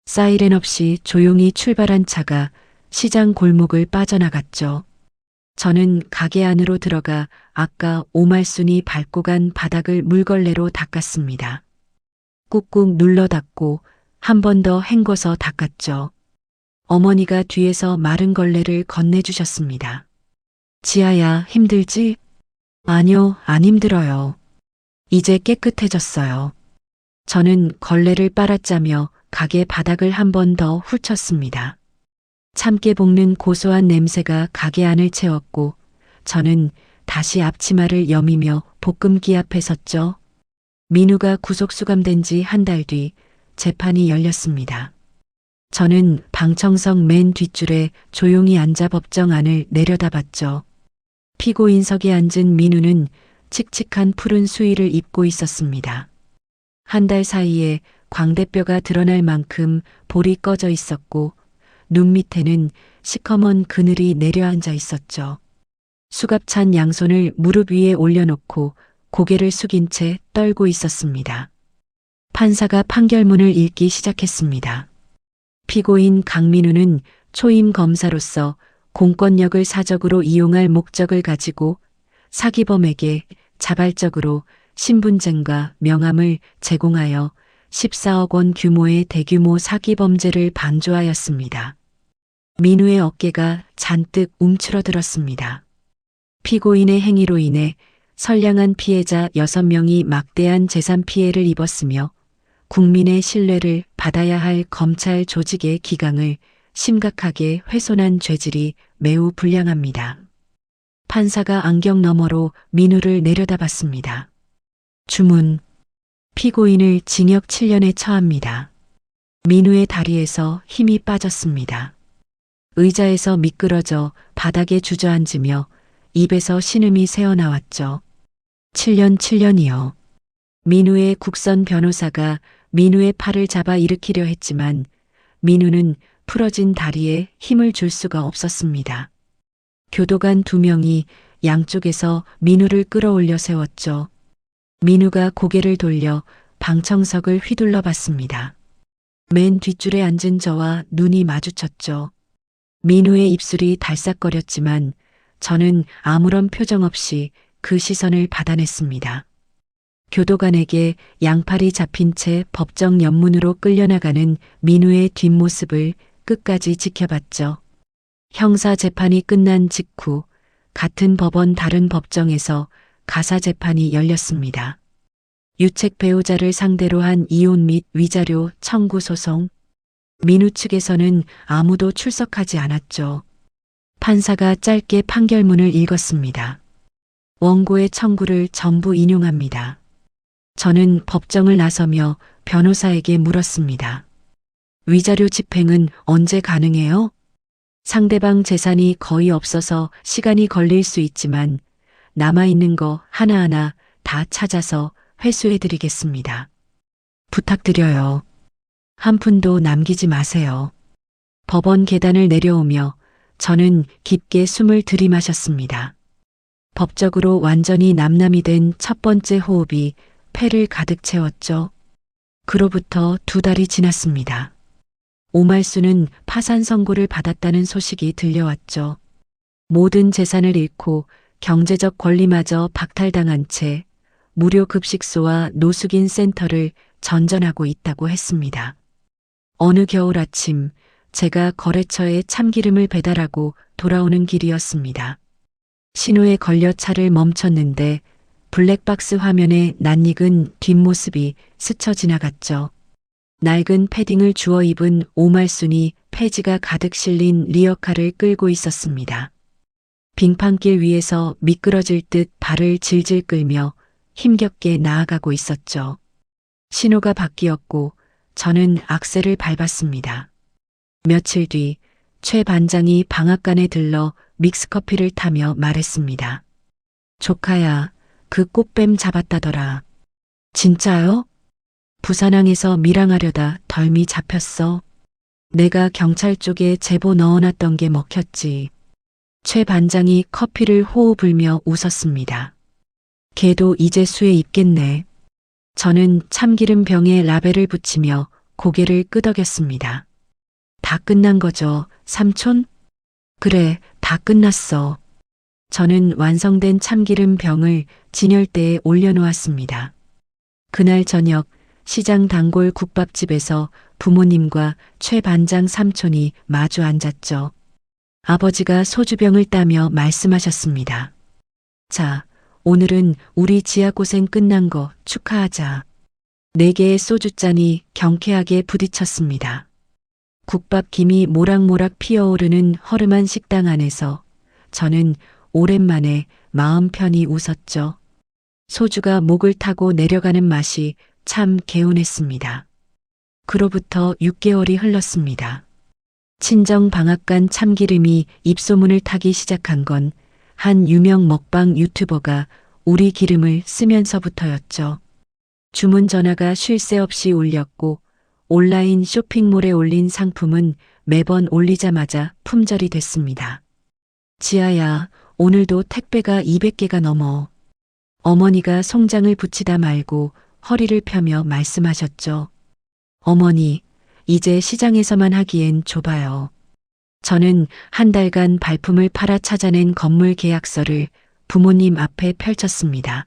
사이렌 없이 조용히 출발한 차가 시장 골목을 빠져나갔죠. 저는 가게 안으로 들어가 아까 오말순이 밟고 간 바닥을 물걸레로 닦았습니다. 꾹꾹 눌러 닦고 한 번 더 헹궈서 닦았죠. 어머니가 뒤에서 마른 걸레를 건네주셨습니다. 지아야, 힘들지? 아니요, 안 힘들어요. 이제 깨끗해졌어요. 저는 걸레를 빨아짜며 가게 바닥을 한 번 더 훑쳤습니다. 참깨 볶는 고소한 냄새가 가게 안을 채웠고 저는 다시 앞치마를 여미며 볶음기 앞에 섰죠. 민우가 구속 수감된 지 한 달 뒤 재판이 열렸습니다. 저는 방청석 맨 뒷줄에 조용히 앉아 법정 안을 내려다봤죠. 피고인석에 앉은 민우는 칙칙한 푸른 수의를 입고 있었습니다. 한 달 사이에 광대뼈가 드러날 만큼 볼이 꺼져 있었고 눈 밑에는 시커먼 그늘이 내려앉아 있었죠. 수갑찬 양손을 무릎 위에 올려놓고 고개를 숙인 채 떨고 있었습니다. 판사가 판결문을 읽기 시작했습니다. 피고인 강민우는 초임 검사로서 공권력을 사적으로 이용할 목적을 가지고 사기범에게 자발적으로 신분증과 명함을 제공하여 14억 원 규모의 대규모 사기범죄를 방조하였습니다. 민우의 어깨가 잔뜩 움츠러들었습니다. 피고인의 행위로 인해 선량한 피해자 6명이 막대한 재산 피해를 입었으며 국민의 신뢰를 받아야 할 검찰 조직의 기강을 심각하게 훼손한 죄질이 매우 불량합니다. 판사가 안경 너머로 민우를 내려다봤습니다. 주문. 피고인을 징역 7년에 처합니다. 민우의 다리에서 힘이 빠졌습니다. 의자에서 미끄러져 바닥에 주저앉으며 입에서 신음이 새어나왔죠. 7년이요. 민우의 국선 변호사가 민우의 팔을 잡아 일으키려 했지만 민우는 풀어진 다리에 힘을 줄 수가 없었습니다. 교도관 2명이 양쪽에서 민우를 끌어올려 세웠죠. 민우가 고개를 돌려 방청석을 휘둘러 봤습니다. 맨 뒷줄에 앉은 저와 눈이 마주쳤죠. 민우의 입술이 달싹거렸지만 저는 아무런 표정 없이 그 시선을 받아냈습니다. 교도관에게 양팔이 잡힌 채 법정 연문으로 끌려나가는 민우의 뒷모습을 끝까지 지켜봤죠. 형사 재판이 끝난 직후 같은 법원 다른 법정에서 가사 재판이 열렸습니다. 유책 배우자를 상대로 한 이혼 및 위자료 청구 소송. 민우 측에서는 아무도 출석하지 않았죠. 판사가 짧게 판결문을 읽었습니다. 원고의 청구를 전부 인용합니다. 저는 법정을 나서며 변호사에게 물었습니다. 위자료 집행은 언제 가능해요? 상대방 재산이 거의 없어서 시간이 걸릴 수 있지만 남아있는 거 하나하나 다 찾아서 회수해드리겠습니다. 부탁드려요. 한 푼도 남기지 마세요. 법원 계단을 내려오며 저는 깊게 숨을 들이마셨습니다. 법적으로 완전히 남남이 된 첫 번째 호흡이 폐를 가득 채웠죠. 그로부터 2달이 지났습니다. 오말수는 파산 선고를 받았다는 소식이 들려왔죠. 모든 재산을 잃고 경제적 권리마저 박탈당한 채 무료 급식소와 노숙인 센터를 전전하고 있다고 했습니다. 어느 겨울 아침 제가 거래처에 참기름을 배달하고 돌아오는 길이었습니다. 신호에 걸려 차를 멈췄는데 블랙박스 화면에 낯익은 뒷모습이 스쳐 지나갔죠. 낡은 패딩을 주워 입은 오말순이 폐지가 가득 실린 리어카를 끌고 있었습니다. 빙판길 위에서 미끄러질 듯 발을 질질 끌며 힘겹게 나아가고 있었죠. 신호가 바뀌었고 저는 악셀을 밟았습니다. 며칠 뒤 최 반장이 방앗간에 들러 믹스커피를 타며 말했습니다. 조카야, 그 꽃뱀 잡았다더라. 진짜요? 부산항에서 밀항하려다 덜미 잡혔어. 내가 경찰 쪽에 제보 넣어놨던 게 먹혔지. 최 반장이 커피를 호호 불며 웃었습니다. 걔도 이제 수에 입겠네. 저는 참기름 병에 라벨을 붙이며 고개를 끄덕였습니다. 다 끝난 거죠, 삼촌? 그래, 다 끝났어. 저는 완성된 참기름 병을 진열대에 올려놓았습니다. 그날 저녁 시장 단골 국밥집에서 부모님과 최 반장 삼촌이 마주 앉았죠. 아버지가 소주병을 따며 말씀하셨습니다. 자, 오늘은 우리 지아 고생 끝난 거 축하하자. 4개의 소주잔이 경쾌하게 부딪혔습니다. 국밥 김이 모락모락 피어오르는 허름한 식당 안에서 저는 오랜만에 마음 편히 웃었죠. 소주가 목을 타고 내려가는 맛이 참 개운했습니다. 그로부터 6개월이 흘렀습니다. 친정 방앗간 참기름이 입소문을 타기 시작한 건 한 유명 먹방 유튜버가 우리 기름을 쓰면서부터였죠. 주문 전화가 쉴 새 없이 울렸고 온라인 쇼핑몰에 올린 상품은 매번 올리자마자 품절이 됐습니다. 지아야, 오늘도 택배가 200개가 넘어. 어머니가 송장을 붙이다 말고 허리를 펴며 말씀하셨죠. 어머니, 이제 시장에서만 하기엔 좁아요. 저는 한 달간 발품을 팔아 찾아낸 건물 계약서를 부모님 앞에 펼쳤습니다.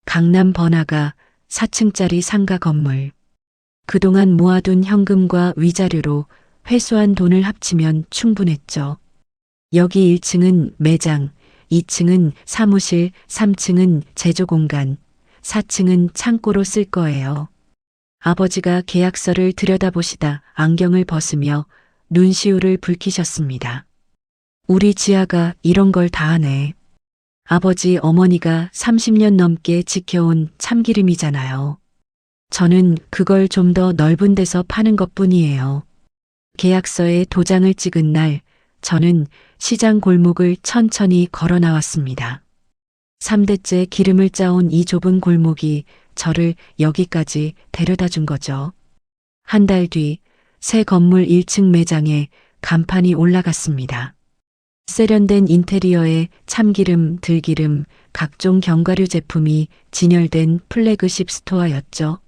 강남 번화가 4층짜리 상가 건물. 그동안 모아둔 현금과 위자료로 회수한 돈을 합치면 충분했죠. 여기 1층은 매장, 2층은 사무실, 3층은 제조공간, 4층은 창고로 쓸 거예요. 아버지가 계약서를 들여다보시다 안경을 벗으며 눈시울을 붉히셨습니다. 우리 지아가 이런 걸 다 하네. 아버지 어머니가 30년 넘게 지켜온 참기름이잖아요. 저는 그걸 좀 더 넓은 데서 파는 것뿐이에요. 계약서에 도장을 찍은 날 저는 시장 골목을 천천히 걸어 나왔습니다. 3대째 기름을 짜온 이 좁은 골목이 저를 여기까지 데려다 준 거죠. 한 달 뒤 새 건물 1층 매장에 간판이 올라갔습니다. 세련된 인테리어에 참기름, 들기름, 각종 견과류 제품이 진열된 플래그십 스토어였죠.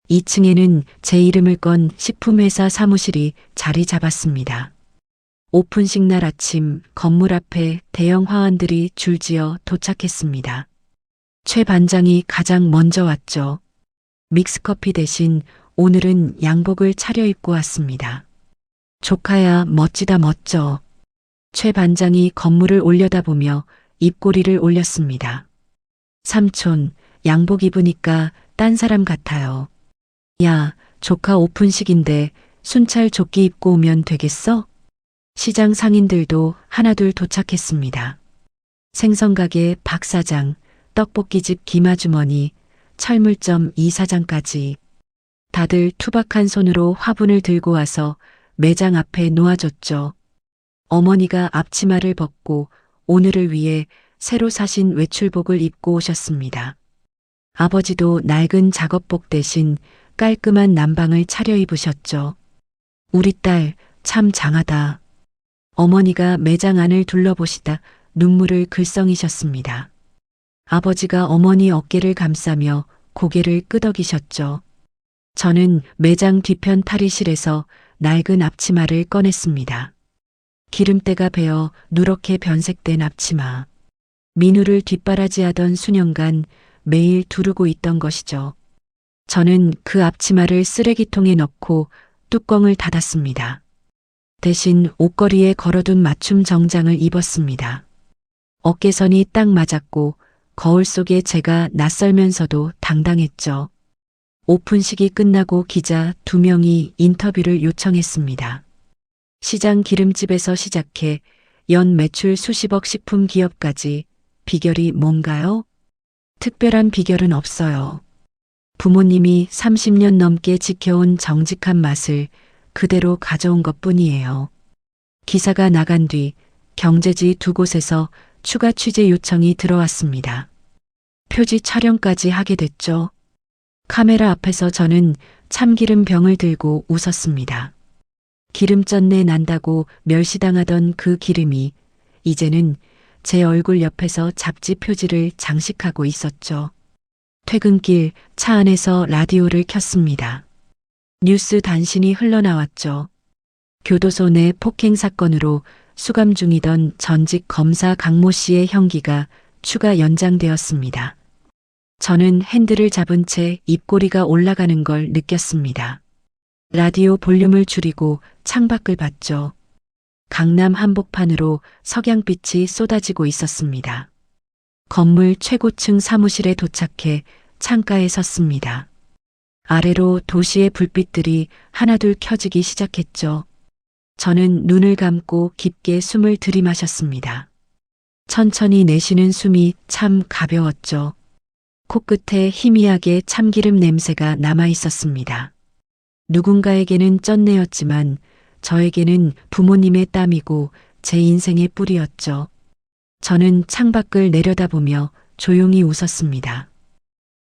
2층에는 제 이름을 건 식품회사 사무실이 자리 잡았습니다. 오픈식 날 아침 건물 앞에 대형 화환들이 줄지어 도착했습니다. 최 반장이 가장 먼저 왔죠. 믹스커피 대신 오늘은 양복을 차려입고 왔습니다. 조카야, 멋지다 멋져. 최 반장이 건물을 올려다보며 입꼬리를 올렸습니다. 삼촌, 양복 입으니까 딴 사람 같아요. 야, 조카 오픈식인데 순찰 조끼 입고 오면 되겠어? 시장 상인들도 하나둘 도착했습니다. 생선가게 박 사장, 떡볶이집 김 아주머니, 철물점 이 사장까지. 다들 투박한 손으로 화분을 들고 와서 매장 앞에 놓아줬죠. 어머니가 앞치마를 벗고 오늘을 위해 새로 사신 외출복을 입고 오셨습니다. 아버지도 낡은 작업복 대신 깔끔한 남방을 차려입으셨죠. 우리 딸 참 장하다. 어머니가 매장 안을 둘러보시다 눈물을 글썽이셨습니다. 아버지가 어머니 어깨를 감싸며 고개를 끄덕이셨죠. 저는 매장 뒤편 탈의실에서 낡은 앞치마를 꺼냈습니다. 기름때가 배어 누렇게 변색된 앞치마. 민우를 뒷바라지하던 수년간 매일 두르고 있던 것이죠. 저는 그 앞치마를 쓰레기통에 넣고 뚜껑을 닫았습니다. 대신 옷걸이에 걸어둔 맞춤 정장을 입었습니다. 어깨선이 딱 맞았고 거울 속에 제가 낯설면서도 당당했죠. 오픈식이 끝나고 기자 2명이 인터뷰를 요청했습니다. 시장 기름집에서 시작해 연 매출 수십억 식품 기업까지 비결이 뭔가요? 특별한 비결은 없어요. 부모님이 30년 넘게 지켜온 정직한 맛을 그대로 가져온 것뿐이에요. 기사가 나간 뒤 경제지 2곳에서 추가 취재 요청이 들어왔습니다. 표지 촬영까지 하게 됐죠. 카메라 앞에서 저는 참기름 병을 들고 웃었습니다. 기름전내 난다고 멸시당하던 그 기름이 이제는 제 얼굴 옆에서 잡지 표지를 장식하고 있었죠. 퇴근길 차 안에서 라디오를 켰습니다. 뉴스 단신이 흘러나왔죠. 교도소 내 폭행 사건으로 수감 중이던 전직 검사 강모 씨의 형기가 추가 연장되었습니다. 저는 핸들을 잡은 채 입꼬리가 올라가는 걸 느꼈습니다. 라디오 볼륨을 줄이고 창밖을 봤죠. 강남 한복판으로 석양빛이 쏟아지고 있었습니다. 건물 최고층 사무실에 도착해 창가에 섰습니다. 아래로 도시의 불빛들이 하나둘 켜지기 시작했죠. 저는 눈을 감고 깊게 숨을 들이마셨습니다. 천천히 내쉬는 숨이 참 가벼웠죠. 코끝에 희미하게 참기름 냄새가 남아 있었습니다. 누군가에게는 쩐내였지만 저에게는 부모님의 땀이고 제 인생의 뿌리였죠. 저는 창밖을 내려다보며 조용히 웃었습니다.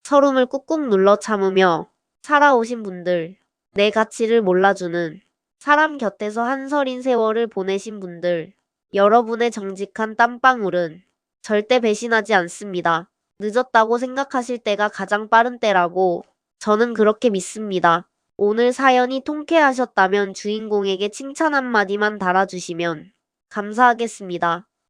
서름을 꾹꾹 눌러 참으며 살아오신 분들, 내 가치를 몰라주는 사람 곁에서 한설인 세월을 보내신 분들, 여러분의 정직한 땀방울은 절대 배신하지 않습니다. 늦었다고 생각하실 때가 가장 빠른 때라고 저는 그렇게 믿습니다. 오늘 사연이 통쾌하셨다면 주인공에게 칭찬 한마디만 달아주시면 감사하겠습니다.